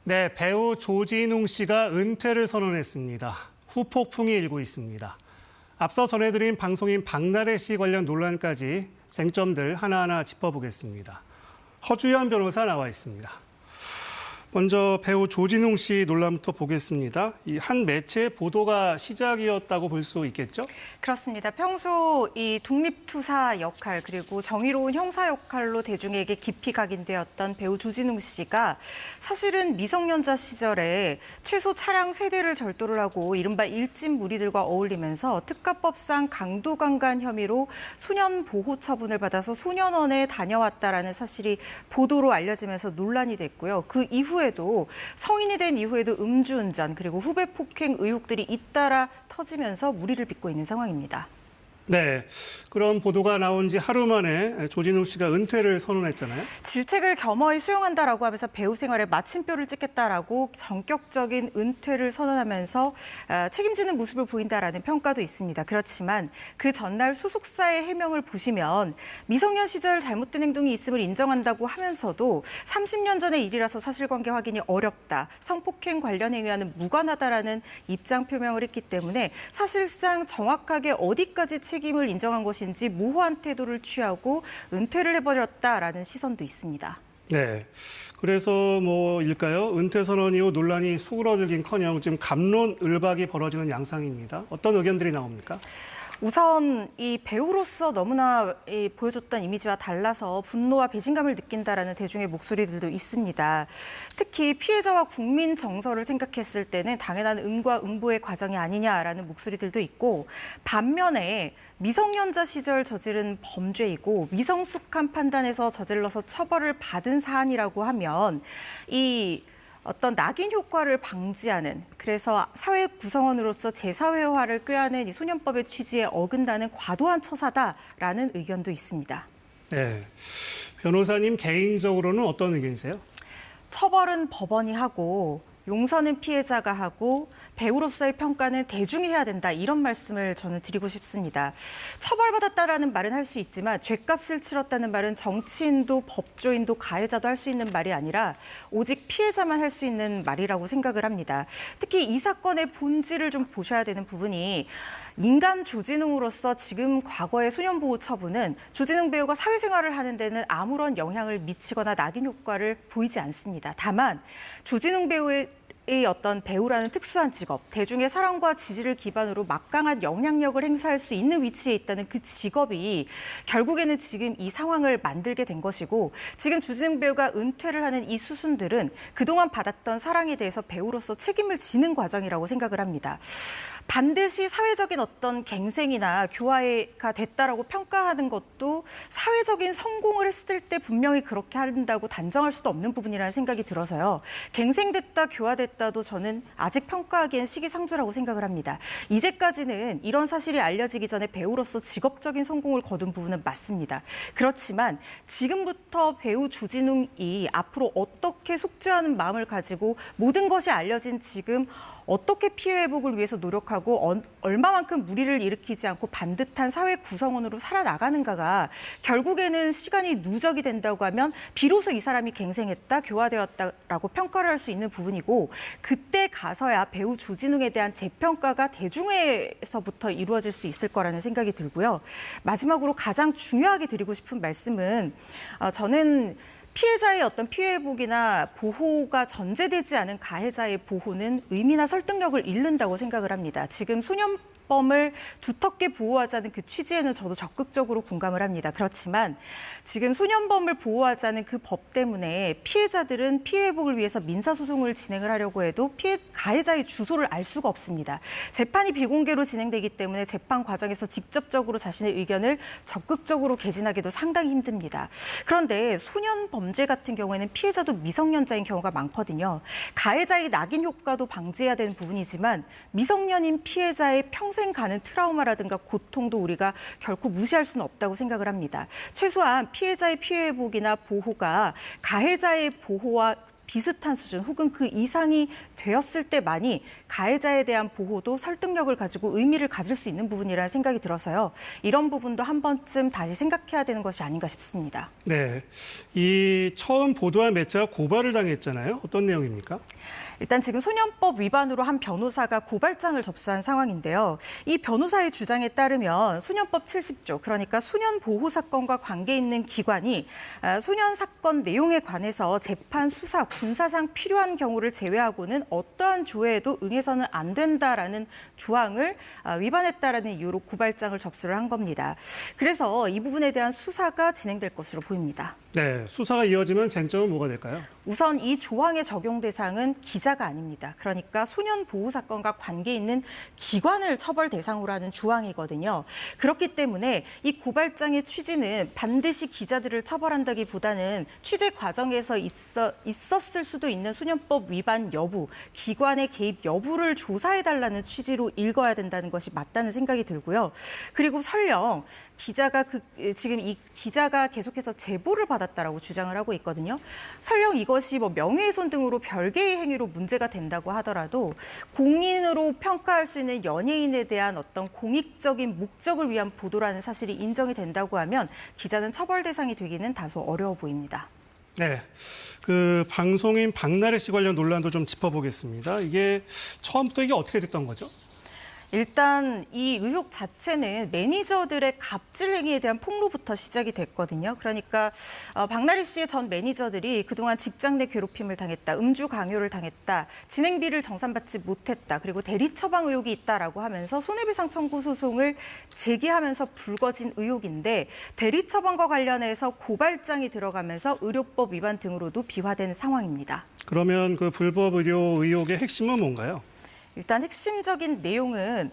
네, 배우 조진웅 씨가 은퇴를 선언했습니다. 후폭풍이 일고 있습니다. 앞서 전해드린 방송인 박나래 씨 관련 논란까지 쟁점들 하나하나 짚어보겠습니다. 허주연 변호사 나와 있습니다. 먼저 배우 조진웅 씨 논란부터 보겠습니다. 이 한 매체의 보도가 시작이었다고 볼 수 있겠죠? 그렇습니다. 평소 이 독립투사 역할 그리고 정의로운 형사 역할로 대중에게 깊이 각인되었던 배우 조진웅 씨가 사실은 미성년자 시절에 최소 차량 3대를 절도를 하고 이른바 일진 무리들과 어울리면서 특가법상 강도강간 혐의로 소년 보호 처분을 받아서 소년원에 다녀왔다라는 사실이 보도로 알려지면서 논란이 됐고요. 그 이후에도 성인이 된 이후에도 음주운전 그리고 후배 폭행 의혹들이 잇따라 터지면서 무리를 빚고 있는 상황입니다. 네, 그런 보도가 나온 지 하루 만에 조진웅 씨가 은퇴를 선언했잖아요. 질책을 겸허히 수용한다라고 하면서 배우 생활에 마침표를 찍겠다라고 전격적인 은퇴를 선언하면서 책임지는 모습을 보인다라는 평가도 있습니다. 그렇지만 그 전날 소속사의 해명을 보시면 미성년 시절 잘못된 행동이 있음을 인정한다고 하면서도 30년 전의 일이라서 사실관계 확인이 어렵다. 성폭행 관련 행위와는 무관하다라는 입장 표명을 했기 때문에 사실상 정확하게 어디까지 책임을 인정한 것인지 모호한 태도를 취하고 은퇴를 해버렸다라는 시선도 있습니다. 네, 그래서 뭐일까요? 은퇴 선언 이후 논란이 수그러들긴커녕 지금 갑론을박이 벌어지는 양상입니다. 어떤 의견들이 나옵니까? 우선 이 배우로서 너무나 보여줬던 이미지와 달라서 분노와 배신감을 느낀다라는 대중의 목소리들도 있습니다. 특히 피해자와 국민 정서를 생각했을 때는 당연한 응과 응보의 과정이 아니냐라는 목소리들도 있고 반면에 미성년자 시절 저지른 범죄이고 미성숙한 판단에서 저질러서 처벌을 받은 사안이라고 하면 이 어떤 낙인 효과를 방지하는 그래서 사회 구성원으로서 재사회화를 꾀하는 이 소년법의 취지에 어긋나는 과도한 처사다라는 의견도 있습니다. 네, 변호사님 개인적으로는 어떤 의견이세요? 처벌은 법원이 하고 용서는 피해자가 하고 배우로서의 평가는 대중이 해야 된다. 이런 말씀을 저는 드리고 싶습니다. 처벌받았다라는 말은 할 수 있지만 죗값을 치렀다는 말은 정치인도 법조인도 가해자도 할 수 있는 말이 아니라 오직 피해자만 할 수 있는 말이라고 생각을 합니다. 특히 이 사건의 본질을 좀 보셔야 되는 부분이 인간 조진웅으로서 지금 과거의 소년보호 처분은 조진웅 배우가 사회생활을 하는 데는 아무런 영향을 미치거나 낙인 효과를 보이지 않습니다. 다만 조진웅 배우의 어떤 배우라는 특수한 직업, 대중의 사랑과 지지를 기반으로 막강한 영향력을 행사할 수 있는 위치에 있다는 그 직업이 결국에는 지금 이 상황을 만들게 된 것이고 지금 조진웅 배우가 은퇴를 하는 이 수순들은 그동안 받았던 사랑에 대해서 배우로서 책임을 지는 과정이라고 생각을 합니다. 반드시 사회적인 어떤 갱생이나 교화가 됐다라고 평가하는 것도 사회적인 성공을 했을 때 분명히 그렇게 한다고 단정할 수도 없는 부분이라는 생각이 들어서요. 갱생됐다, 교화됐다도 저는 아직 평가하기엔 시기상조라고 생각을 합니다. 이제까지는 이런 사실이 알려지기 전에 배우로서 직업적인 성공을 거둔 부분은 맞습니다. 그렇지만 지금부터 배우 조진웅이 앞으로 어떻게 숙지하는 마음을 가지고 모든 것이 알려진 지금 어떻게 피해 회복을 위해서 노력하고 얼마만큼 무리를 일으키지 않고 반듯한 사회 구성원으로 살아나가는가가 결국에는 시간이 누적이 된다고 하면 비로소 이 사람이 갱생했다, 교화되었다라고 평가를 할 수 있는 부분이고 그때 가서야 배우 조진웅에 대한 재평가가 대중에서부터 이루어질 수 있을 거라는 생각이 들고요. 마지막으로 가장 중요하게 드리고 싶은 말씀은 저는 피해자의 어떤 피해 회복이나 보호가 전제되지 않은 가해자의 보호는 의미나 설득력을 잃는다고 생각을 합니다. 지금 소년범을 두텁게 보호하자는 그 취지에는 저도 적극적으로 공감을 합니다. 그렇지만 지금 소년범을 보호하자는 그 법 때문에 피해자들은 피해 회복을 위해서 민사소송을 진행을 하려고 해도 가해자의 주소를 알 수가 없습니다. 재판이 비공개로 진행되기 때문에 재판 과정에서 직접적으로 자신의 의견을 적극적으로 개진하기도 상당히 힘듭니다. 그런데 소년 범죄 같은 경우에는 피해자도 미성년자인 경우가 많거든요. 가해자의 낙인 효과도 방지해야 되는 부분이지만 미성년인 피해자의 평생 가는 트라우마라든가 고통도 우리가 결코 무시할 수는 없다고 생각을 합니다. 최소한 피해자의 피해 회복이나 보호가 가해자의 보호와 비슷한 수준 혹은 그 이상이 되었을 때만이 가해자에 대한 보호도 설득력을 가지고 의미를 가질 수 있는 부분이라는 생각이 들어서요. 이런 부분도 한 번쯤 다시 생각해야 되는 것이 아닌가 싶습니다. 네, 이 처음 보도한 매체가 고발을 당했잖아요. 어떤 내용입니까? 일단 지금 소년법 위반으로 한 변호사가 고발장을 접수한 상황인데요. 이 변호사의 주장에 따르면 소년법 70조, 그러니까 소년 보호 사건과 관계 있는 기관이 소년 사건 내용에 관해서 재판, 수사, 군사상 필요한 경우를 제외하고는 어떠한 조회에도 응해서는 안 된다라는 조항을 위반했다라는 이유로 고발장을 접수를 한 겁니다. 그래서 이 부분에 대한 수사가 진행될 것으로 보입니다. 네, 수사가 이어지면 쟁점은 뭐가 될까요? 우선 이 조항의 적용 대상은 기자가 아닙니다. 그러니까 소년 보호 사건과 관계 있는 기관을 처벌 대상으로 하는 조항이거든요. 그렇기 때문에 이 고발장의 취지는 반드시 기자들을 처벌한다기보다는 취재 과정에서 있었을 수도 있는 소년법 위반 여부, 기관의 개입 여부를 조사해달라는 취지로 읽어야 된다는 것이 맞다는 생각이 들고요. 그리고 설령 지금 이 기자가 계속해서 제보를 받았다라고 주장을 하고 있거든요. 설령 이것이 명예훼손 등으로 별개의 행위로 문제가 된다고 하더라도 공인으로 평가할 수 있는 연예인에 대한 어떤 공익적인 목적을 위한 보도라는 사실이 인정이 된다고 하면 기자는 처벌 대상이 되기는 다소 어려워 보입니다. 네, 그 방송인 박나래 씨 관련 논란도 좀 짚어보겠습니다. 이게 처음부터 이게 어떻게 됐던 거죠? 일단 이 의혹 자체는 매니저들의 갑질 행위에 대한 폭로부터 시작이 됐거든요. 그러니까 박나래 씨의 전 매니저들이 그동안 직장 내 괴롭힘을 당했다, 음주 강요를 당했다, 진행비를 정산받지 못했다, 그리고 대리 처방 의혹이 있다라고 하면서 손해배상 청구 소송을 제기하면서 불거진 의혹인데 대리 처방과 관련해서 고발장이 들어가면서 의료법 위반 등으로도 비화되는 상황입니다. 그러면 그 불법 의료 의혹의 핵심은 뭔가요? 일단 핵심적인 내용은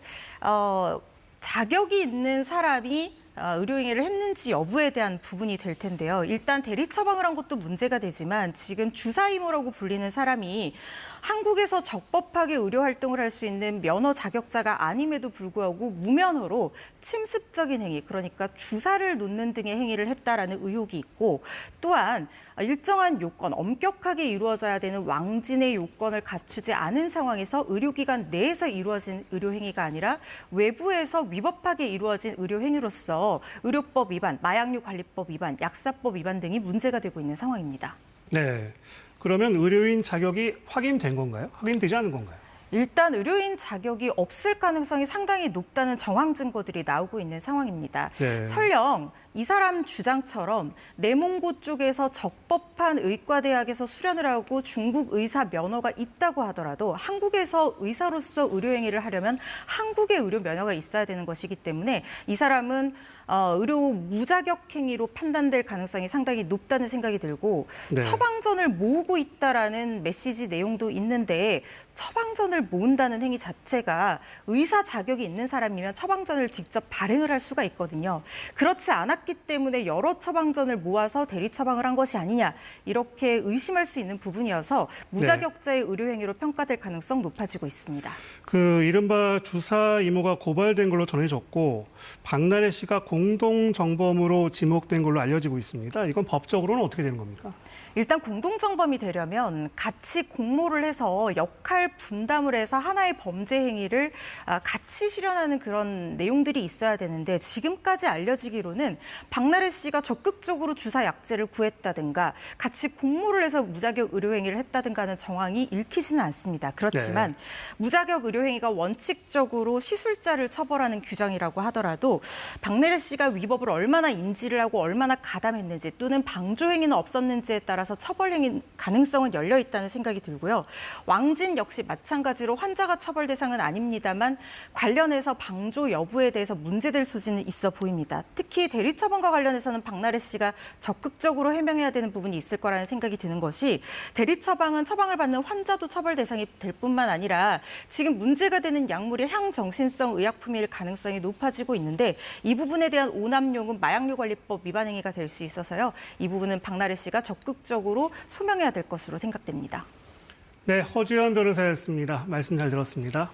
자격이 있는 사람이 의료행위를 했는지 여부에 대한 부분이 될 텐데요. 일단 대리 처방을 한 것도 문제가 되지만 지금 주사이모라고 불리는 사람이 한국에서 적법하게 의료 활동을 할 수 있는 면허 자격자가 아님에도 불구하고 무면허로 침습적인 행위, 그러니까 주사를 놓는 등의 행위를 했다라는 의혹이 있고 또한 일정한 요건, 엄격하게 이루어져야 되는 왕진의 요건을 갖추지 않은 상황에서 의료기관 내에서 이루어진 의료행위가 아니라 외부에서 위법하게 이루어진 의료행위로서 의료법 위반, 마약류 관리법 위반, 약사법 위반 등이 문제가 되고 있는 상황입니다. 네, 그러면 의료인 자격이 확인된 건가요? 확인되지 않은 건가요? 일단 의료인 자격이 없을 가능성이 상당히 높다는 정황 증거들이 나오고 있는 상황입니다. 네. 설령 이 사람 주장처럼 내몽고 쪽에서 적법한 의과대학에서 수련을 하고 중국 의사 면허가 있다고 하더라도 한국에서 의사로서 의료행위를 하려면 한국의 의료 면허가 있어야 되는 것이기 때문에 이 사람은 의료 무자격 행위로 판단될 가능성이 상당히 높다는 생각이 들고 네. 처방전을 모으고 있다라는 메시지 내용도 있는데 처방전을 모은다는 행위 자체가 의사 자격이 있는 사람이면 처방전을 직접 발행을 할 수가 있거든요. 그렇지 않았기 때문에 여러 처방전을 모아서 대리 처방을 한 것이 아니냐 이렇게 의심할 수 있는 부분이어서 무자격자의 의료행위로 평가될 가능성 높아지고 있습니다. 그 이른바 주사 이모가 고발된 걸로 전해졌고 박나래 씨가 공동정범으로 지목된 걸로 알려지고 있습니다. 이건 법적으로는 어떻게 되는 겁니까? 일단 공동정범이 되려면 같이 공모를 해서 역할 분담을 해서 하나의 범죄 행위를 같이 실현하는 그런 내용들이 있어야 되는데 지금까지 알려지기로는 박나래 씨가 적극적으로 주사 약제를 구했다든가 같이 공모를 해서 무자격 의료행위를 했다든가 하는 정황이 읽히지는 않습니다. 그렇지만 무자격 의료행위가 원칙적으로 시술자를 처벌하는 규정이라고 하더라도 박나래 씨가 위법을 얼마나 인지를 하고 얼마나 가담했는지 또는 방조행위는 없었는지에 따라 처벌 행위 가능성은 열려 있다는 생각이 들고요. 왕진 역시 마찬가지로 환자가 처벌 대상은 아닙니다만 관련해서 방조 여부에 대해서 문제될 소지는 있어 보입니다. 특히 대리 처방과 관련해서는 박나래 씨가 적극적으로 해명해야 되는 부분이 있을 거라는 생각이 드는 것이 대리 처방은 처방을 받는 환자도 처벌 대상이 될 뿐만 아니라 지금 문제가 되는 약물이 향정신성 의약품일 가능성이 높아지고 있는데 이 부분에 대한 오남용은 마약류 관리법 위반 행위가 될 수 있어서요. 이 부분은 박나래 씨가 적극적으로 소명해야 될 것으로 생각됩니다. 네, 허주연 변호사였습니다. 말씀 잘 들었습니다.